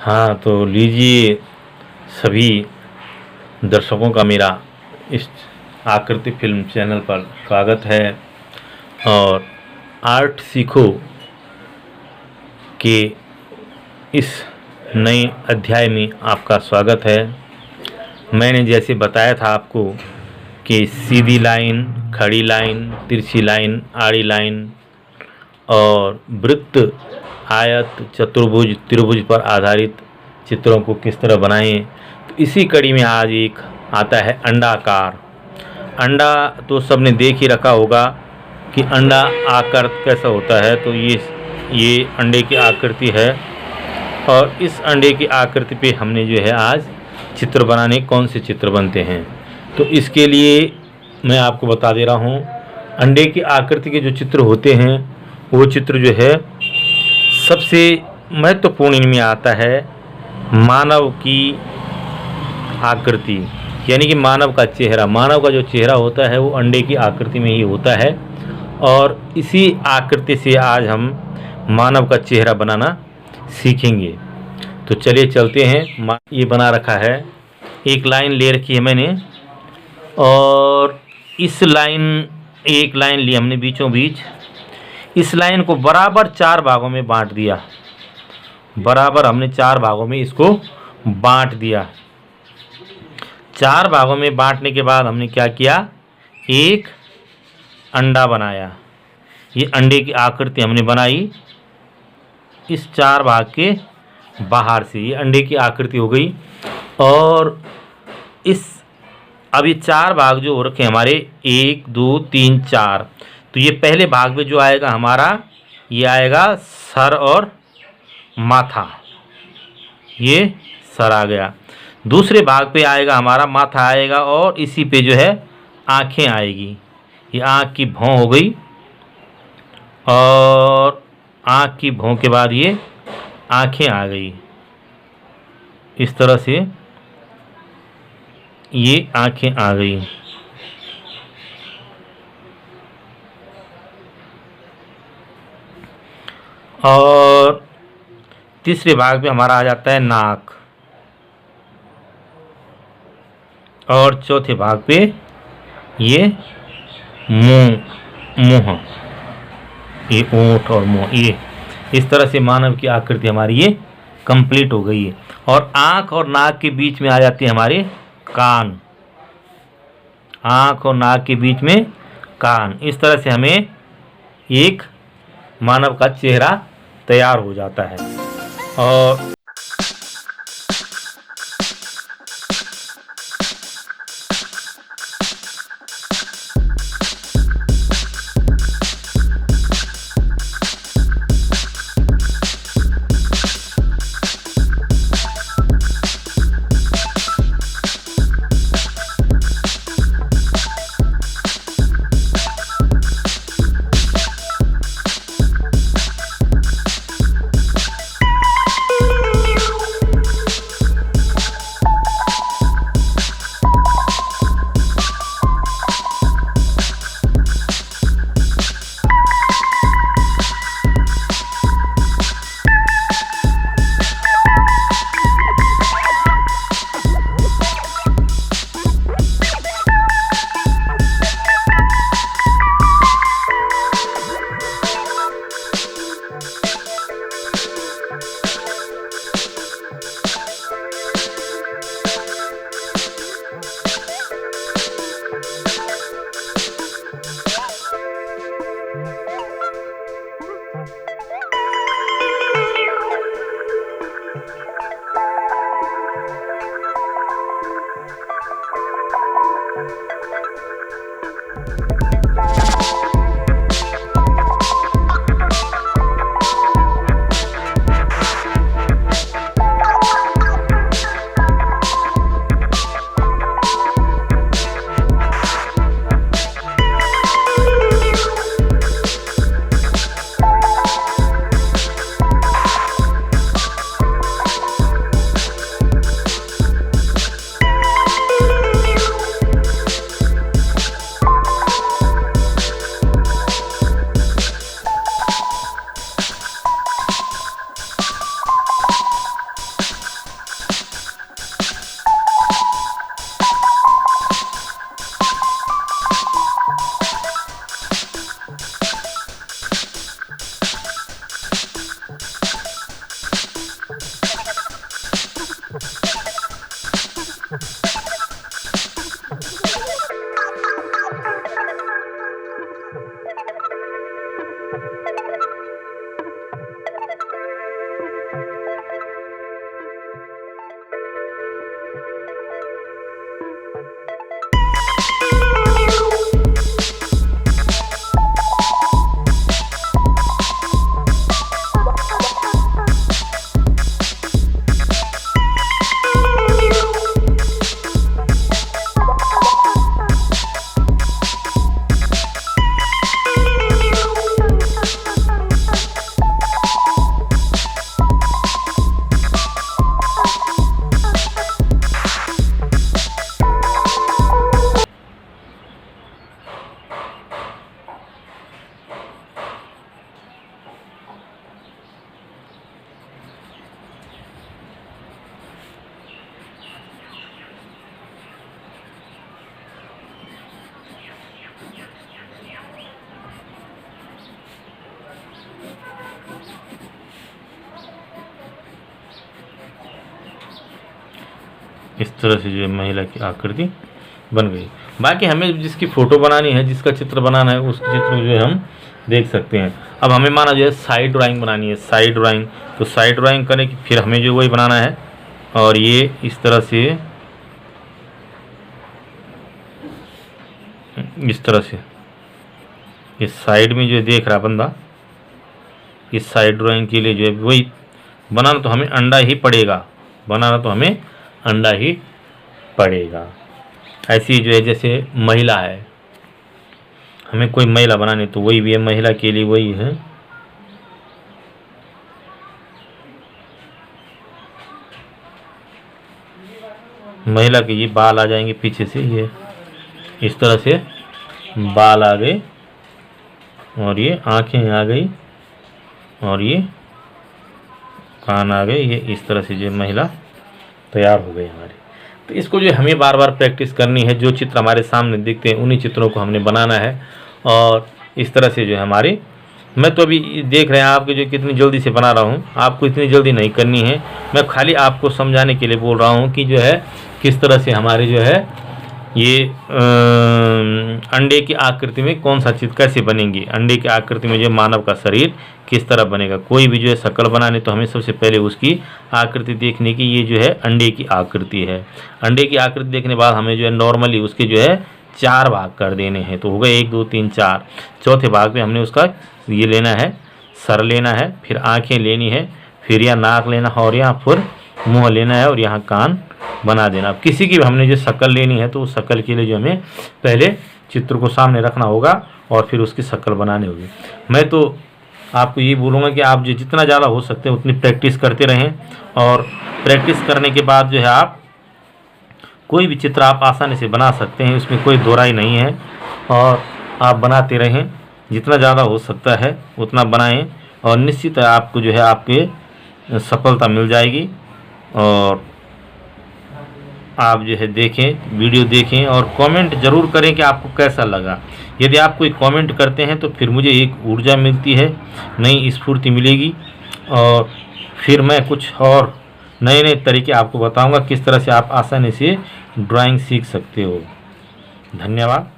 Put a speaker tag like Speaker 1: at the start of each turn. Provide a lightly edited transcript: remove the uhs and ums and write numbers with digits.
Speaker 1: हाँ, तो लीजिए सभी दर्शकों का मेरा इस आकृति फिल्म चैनल पर स्वागत है। और आर्ट सीखो के इस नए अध्याय में आपका स्वागत है। मैंने जैसे बताया था आपको कि सीधी लाइन, खड़ी लाइन, तिरछी लाइन, आड़ी लाइन और वृत्त, आयत, चतुर्भुज, त्रिभुज पर आधारित चित्रों को किस तरह बनाएं, तो इसी कड़ी में आज एक आता है अंडाकार। अंडा तो सबने देख ही रखा होगा कि अंडा आकार कैसा होता है। तो ये अंडे की आकृति है और इस अंडे की आकृति पे हमने जो है आज चित्र बनाने, कौन से चित्र बनते हैं, तो इसके लिए मैं आपको बता दे रहा हूँ। अंडे की आकृति के जो चित्र होते हैं वो चित्र जो है सबसे महत्वपूर्ण इनमें आता है मानव की आकृति, यानी कि मानव का चेहरा। मानव का जो चेहरा होता है वो अंडे की आकृति में ही होता है और इसी आकृति से आज हम मानव का चेहरा बनाना सीखेंगे। तो चलिए चलते हैं। ये बना रखा है, एक लाइन ले रखी है मैंने और इस एक लाइन ली हमने बीचों बीच। इस लाइन को बराबर 4 भागों में बांट दिया। बराबर हमने 4 भागों में इसको बांट दिया। 4 भागों में बांटने के बाद हमने क्या किया, एक अंडा बनाया। ये अंडे की आकृति हमने बनाई इस 4 भाग के बाहर से। ये अंडे की आकृति हो गई। और इस अब ये 4 भाग जो हो रखे हमारे 1 2 3 4, तो ये पहले भाग में जो आएगा हमारा, ये आएगा सर और माथा। ये सर आ गया। दूसरे भाग पे आएगा हमारा माथा आएगा और इसी पे जो है आँखें आएगी। ये आँख की भौं हो गई और आँख की भौं के बाद ये आँखें आ गई। इस तरह से ये आँखें आ गई। और तीसरे भाग में हमारा आ जाता है नाक और चौथे भाग पे ये मुंह, ये ओंठ और मुंह। ये इस तरह से मानव की आकृति हमारी ये कंप्लीट हो गई है। और आँख और नाक के बीच में आ जाती है हमारे कान। आँख और नाक के बीच में कान। इस तरह से हमें एक मानव का चेहरा तैयार हो जाता है। और इस तरह से जो है महिला की आकृति बन गई। बाकी हमें जिसकी फ़ोटो बनानी है, जिसका चित्र बनाना है, उस चित्र को जो है हम देख सकते हैं। अब हमें माना जो है साइड ड्राइंग बनानी है, साइड ड्राइंग, तो साइड ड्राइंग करने की फिर हमें जो वही बनाना है, और ये इस तरह से, इस तरह से इस साइड में जो देख रहा बंदा, इस साइड ड्राइंग के लिए जो है वही बनाना तो हमें अंडा ही पड़ेगा, बनाना तो हमें अंडा ही पड़ेगा। ऐसी जो है जैसे महिला है, हमें कोई महिला बनानी तो वही भी है, महिला के लिए वही है। महिला के ये बाल आ जाएंगे पीछे से, ये इस तरह से बाल आ गए, और ये आंखें आ गई, और ये कान आ गए। ये इस तरह से जो महिला तैयार हो गई हमारी। तो इसको जो हमें बार बार प्रैक्टिस करनी है। जो चित्र हमारे सामने दिखते हैं उन्हीं चित्रों को हमने बनाना है, और इस तरह से जो है हमारी, मैं तो अभी देख रहे हैं आपके जो कितनी जल्दी से बना रहा हूँ, आपको इतनी जल्दी नहीं करनी है। मैं खाली आपको समझाने के लिए बोल रहा हूँ कि जो है किस तरह से हमारे जो है ये अंडे की आकृति में कौन सा चित्र कैसे बनेंगे, अंडे की आकृति में जो मानव का शरीर किस तरह बनेगा। कोई भी जो है शक्ल बनाने तो हमें सबसे पहले उसकी आकृति देखने की, ये जो है अंडे की आकृति है। अंडे की आकृति देखने के बाद हमें जो है नॉर्मली उसके जो है 4 भाग कर देने हैं, तो हो गए 1 2 3 4। चौथे भाग में हमने उसका ये लेना है, सर लेना है, फिर आँखें लेनी है, फिर यहाँ नाक लेना है, और यहाँ फिर मुँह लेना है, और यहाँ कान बना देना। अब किसी की भी हमने जो शक्ल लेनी है तो उस शक्ल के लिए जो हमें पहले चित्र को सामने रखना होगा और फिर उसकी शक्ल बनानी होगी। मैं तो आपको ये बोलूँगा कि आप जो जितना ज़्यादा हो सकते हैं उतनी प्रैक्टिस करते रहें, और प्रैक्टिस करने के बाद जो है आप कोई भी चित्र आप आसानी से बना सकते हैं, इसमें कोई दो राय नहीं है। और आप बनाते रहें, जितना ज़्यादा हो सकता है उतना बनाएं, और निश्चित है आपको जो है आपके सफलता मिल जाएगी। और आप जो है देखें, वीडियो देखें, और कमेंट ज़रूर करें कि आपको कैसा लगा। यदि आप कोई कमेंट करते हैं तो फिर मुझे एक ऊर्जा मिलती है, नई स्फूर्ति मिलेगी, और फिर मैं कुछ और नए नए तरीके आपको बताऊंगा किस तरह से आप आसानी से ड्राइंग सीख सकते हो। धन्यवाद।